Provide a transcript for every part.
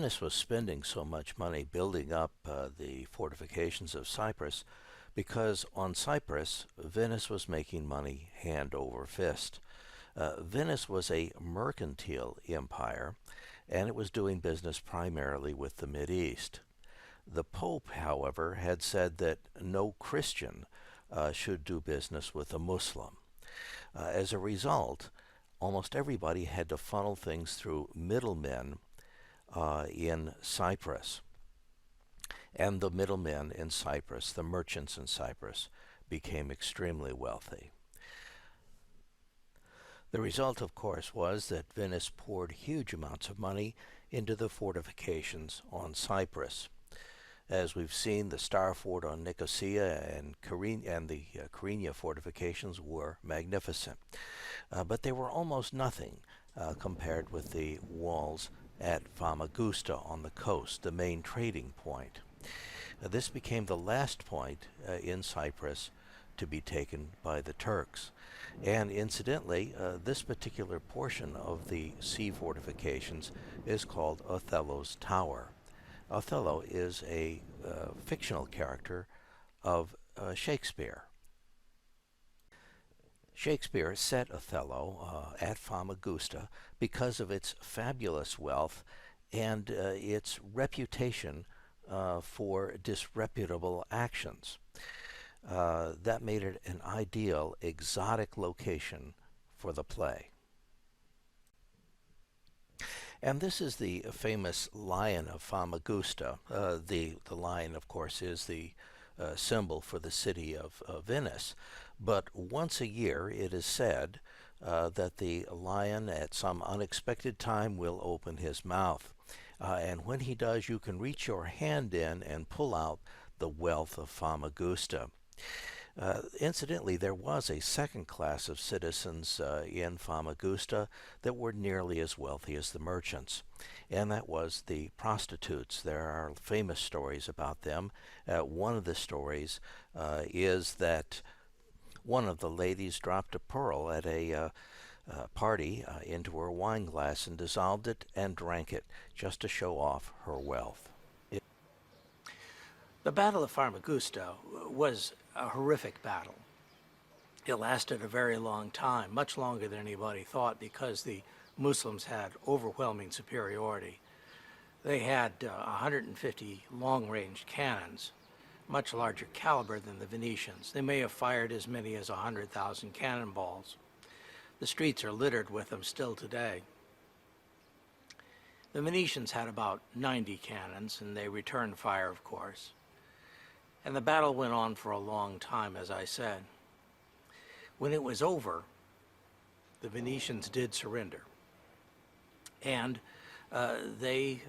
Venice was spending so much money building up the fortifications of Cyprus because on Cyprus, Venice was making money hand over fist. Venice was a mercantile empire, and it was doing business primarily with the Mideast. The Pope, however, had said that no Christian should do business with a Muslim. As a result, almost everybody had to funnel things through middlemen in Cyprus. And the middlemen in Cyprus, the merchants in Cyprus, became extremely wealthy. The result, of course, was that Venice poured huge amounts of money into the fortifications on Cyprus. As we've seen, the Star Fort on Nicosia and the Kyrenia fortifications were magnificent. But they were almost nothing compared with the walls at Famagusta on the coast, the main trading point. This became the last point in Cyprus to be taken by the Turks. And incidentally, this particular portion of the sea fortifications is called Othello's Tower. Othello is a fictional character of Shakespeare. Shakespeare set Othello at Famagusta because of its fabulous wealth and its reputation for disreputable actions. That made it an ideal exotic location for the play. And this is the famous Lion of Famagusta. The lion, of course, is the symbol for the city of Venice. But once a year, it is said that the lion at some unexpected time will open his mouth. And when he does, you can reach your hand in and pull out the wealth of Famagusta. Incidentally, there was a second class of citizens in Famagusta that were nearly as wealthy as the merchants, and that was the prostitutes. There are famous stories about them. One of the stories is that one of the ladies dropped a pearl at a party into her wine glass and dissolved it and drank it just to show off her wealth. The Battle of Famagusta was a horrific battle. It lasted a very long time, much longer than anybody thought, because the Muslims had overwhelming superiority. They had 150 long-range cannons, much larger caliber than the Venetians. They may have fired as many as 100,000 cannonballs. The streets are littered with them still today. The Venetians had about 90 cannons, and they returned fire, of course. And the battle went on for a long time, as I said. When it was over, the Venetians did surrender. And they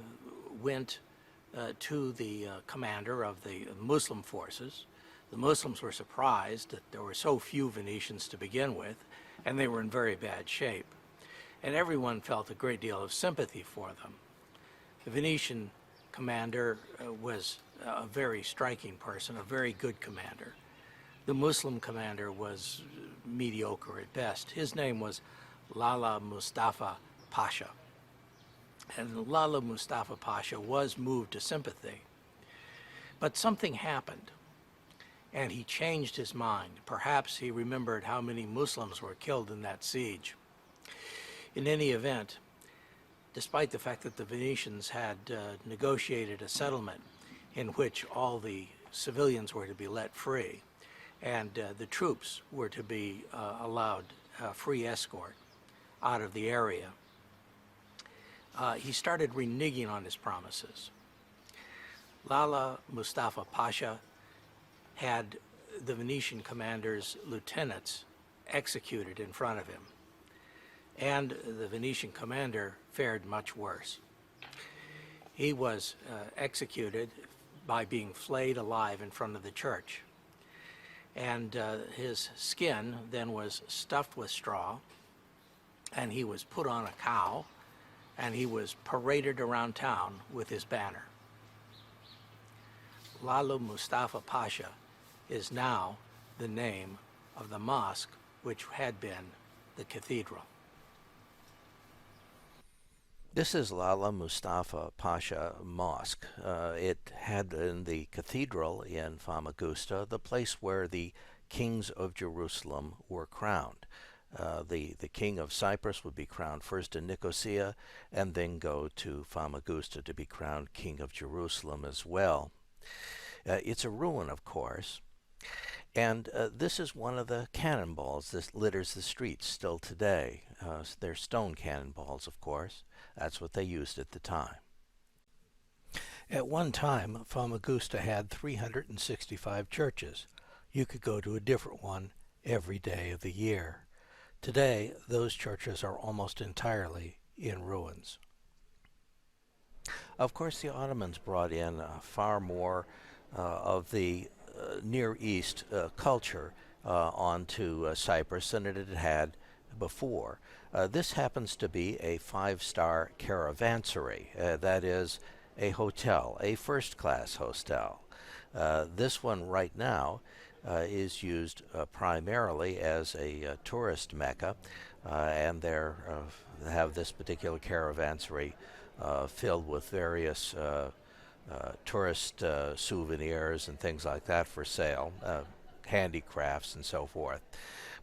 went to the commander of the Muslim forces. The Muslims were surprised that there were so few Venetians to begin with, and they were in very bad shape. And everyone felt a great deal of sympathy for them. The Venetian commander was a very striking person, a very good commander. The Muslim commander was mediocre at best. His name was Lala Mustafa Pasha. And Lala Mustafa Pasha was moved to sympathy. But something happened, and he changed his mind. Perhaps he remembered how many Muslims were killed in that siege. In any event, despite the fact that the Venetians had negotiated a settlement in which all the civilians were to be let free and the troops were to be allowed free escort out of the area, he started reneging on his promises. Lala Mustafa Pasha had the Venetian commander's lieutenants executed in front of him, and the Venetian commander fared much worse. He was executed by being flayed alive in front of the church. And his skin then was stuffed with straw, and he was put on a cow, and he was paraded around town with his banner. Lala Mustafa Pasha is now the name of the mosque which had been the cathedral. This is Lala Mustafa Pasha Mosque. It had in the cathedral in Famagusta the place where the kings of Jerusalem were crowned. The king of Cyprus would be crowned first in Nicosia and then go to Famagusta to be crowned king of Jerusalem as well. It's a ruin, of course, and this is one of the cannonballs that litters the streets still today. They're stone cannonballs, of course. That's what they used at the time. At one time, Famagusta had 365 churches. You could go to a different one every day of the year. Today, those churches are almost entirely in ruins. Of course, the Ottomans brought in far more of the Near East culture onto Cyprus than it had had before. This happens to be a five-star caravansary, that is, a hotel, a first-class hotel. This one right now is used primarily as a tourist mecca, and they have this particular caravansary filled with various tourist souvenirs and things like that for sale, handicrafts and so forth.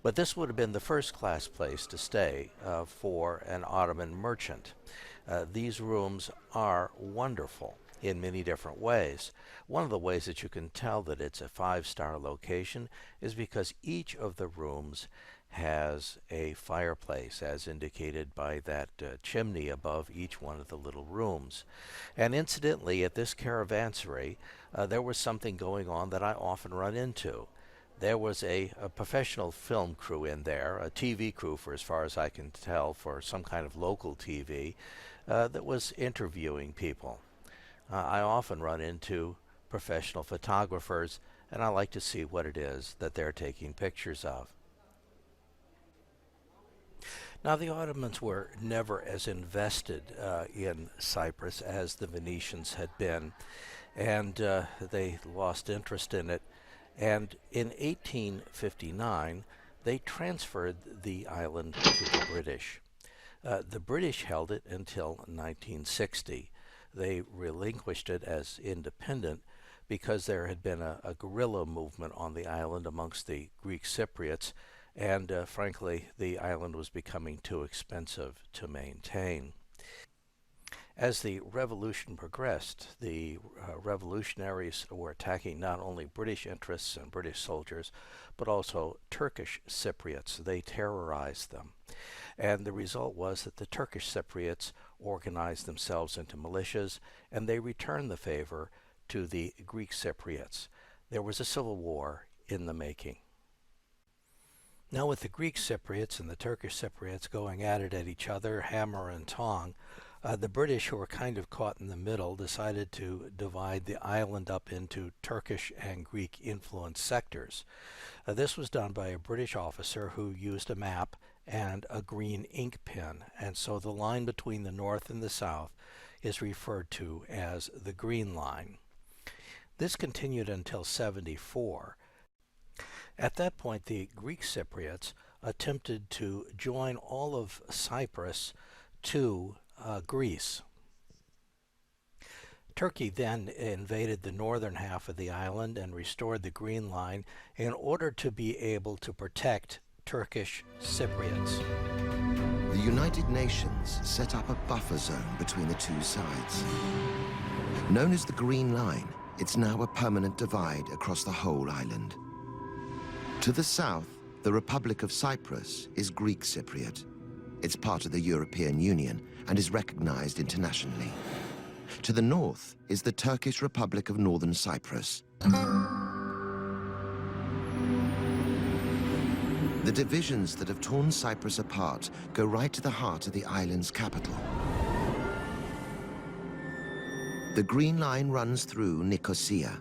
But this would have been the first class place to stay for an Ottoman merchant. These rooms are wonderful in many different ways. One of the ways that you can tell that it's a five-star location is because each of the rooms has a fireplace, as indicated by that chimney above each one of the little rooms. And incidentally, at this caravansary, there was something going on that I often run into. There was a professional film crew in there, a TV crew for as far as I can tell, for some kind of local TV, that was interviewing people. I often run into professional photographers, and I like to see what it is that they're taking pictures of. Now, the Ottomans were never as invested in Cyprus as the Venetians had been, and they lost interest in it. And in 1859, they transferred the island to the British. The British held it until 1960. They relinquished it as independent because there had been a guerrilla movement on the island amongst the Greek Cypriots, and frankly, the island was becoming too expensive to maintain. As the revolution progressed, the revolutionaries were attacking not only British interests and British soldiers, but also Turkish Cypriots. They terrorized them. And the result was that the Turkish Cypriots organized themselves into militias, and they returned the favor to the Greek Cypriots. There was a civil war in the making. Now, with the Greek Cypriots and the Turkish Cypriots going at it at each other, hammer and tong, the British, who were kind of caught in the middle, decided to divide the island up into Turkish and Greek influenced sectors. This was done by a British officer who used a map and a green ink pen, and so the line between the north and the south is referred to as the Green Line. This continued until 74. At that point, the Greek Cypriots attempted to join all of Cyprus to Greece. Turkey then invaded the northern half of the island and restored the Green Line in order to be able to protect Turkish Cypriots. The United Nations set up a buffer zone between the two sides. Known as the Green Line, it's now a permanent divide across the whole island. To the south, the Republic of Cyprus is Greek Cypriot. It's part of the European Union and is recognized internationally. To the north is the Turkish Republic of Northern Cyprus. The divisions that have torn Cyprus apart go right to the heart of the island's capital. The Green Line runs through Nicosia.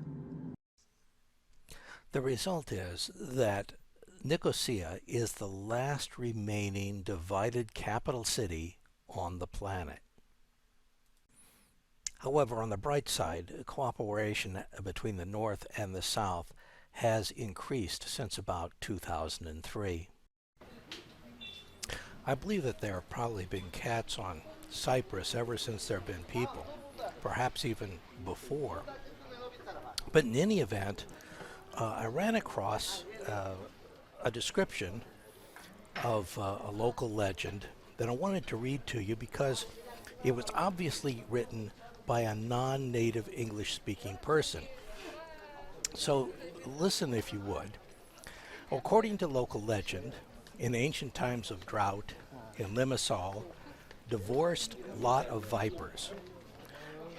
The result is that Nicosia is the last remaining divided capital city on the planet. However, on the bright side, cooperation between the North and the South has increased since about 2003. I believe that there have probably been cats on Cyprus ever since there have been people, perhaps even before. But in any event, I ran across a description of a local legend that I wanted to read to you because it was obviously written by a non-native English-speaking person. So listen if you would. According to local legend, in ancient times of drought in Limassol, divorced lot of vipers.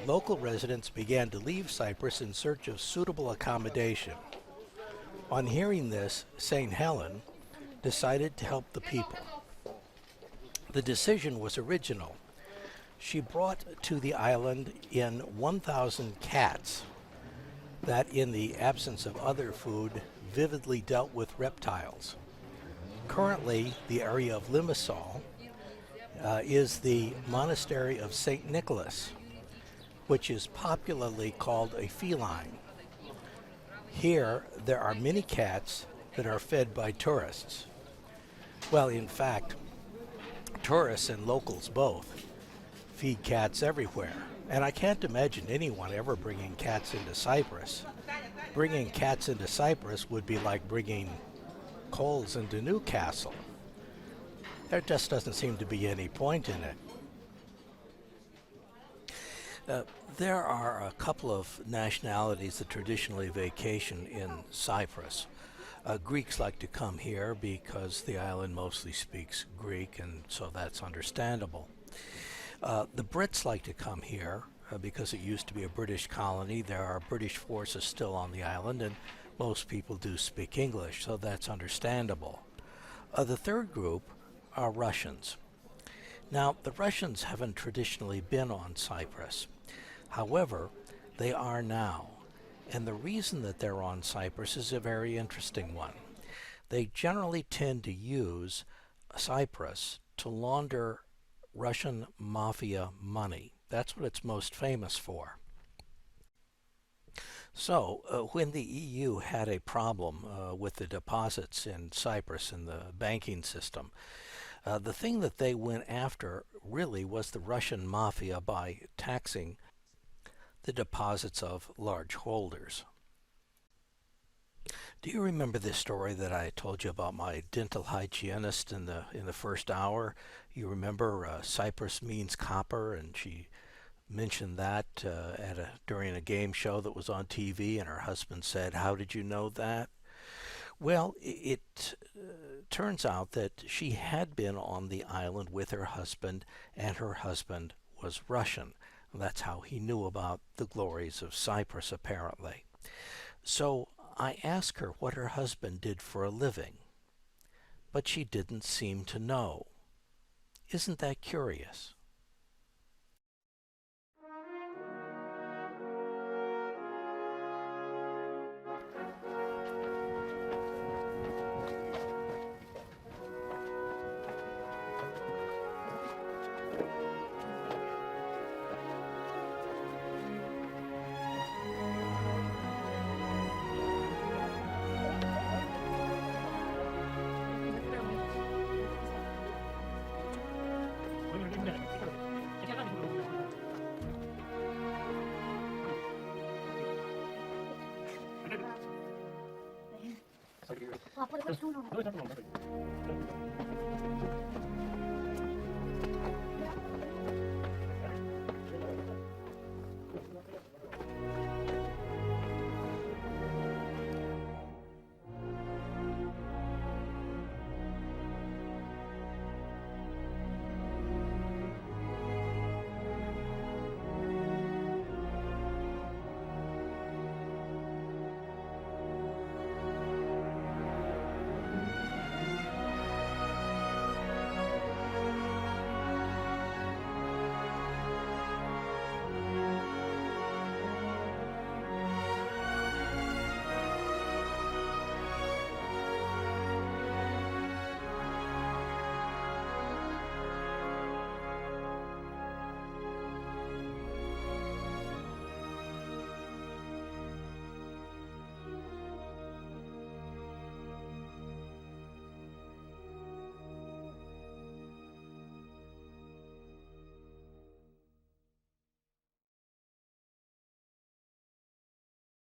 Local residents began to leave Cyprus in search of suitable accommodation. On hearing this, St. Helen decided to help the people. The decision was original. She brought to the island in 1,000 cats that, in the absence of other food, vividly dealt with reptiles. Currently, the area of Limassol is the monastery of St. Nicholas, which is popularly called a feline. Here, there are many cats that are fed by tourists. Well, in fact, tourists and locals both feed cats everywhere. And I can't imagine anyone ever bringing cats into Cyprus. Bringing cats into Cyprus would be like bringing coals into Newcastle. There just doesn't seem to be any point in it. There are a couple of nationalities that traditionally vacation in Cyprus. Greeks like to come here because the island mostly speaks Greek, and so that's understandable. The Brits like to come here because it used to be a British colony. There are British forces still on the island, and most people do speak English, so that's understandable. The third group are Russians. Now, the Russians haven't traditionally been on Cyprus. However, they are now. And the reason that they're on Cyprus is a very interesting one. They generally tend to use Cyprus to launder Russian mafia money. That's what it's most famous for. So, when the EU had a problem with the deposits in Cyprus in the banking system, the thing that they went after really was the Russian mafia by taxing the deposits of large holders. Do you remember this story that I told you about my dental hygienist in the first hour? You remember Cyprus means copper, and she mentioned that during a game show that was on TV, and her husband said, "How did you know that?" Well, it turns out that she had been on the island with her husband, and her husband was Russian. That's how he knew about the glories of Cyprus, apparently. So I asked her what her husband did for a living, but she didn't seem to know. Isn't that curious? Dove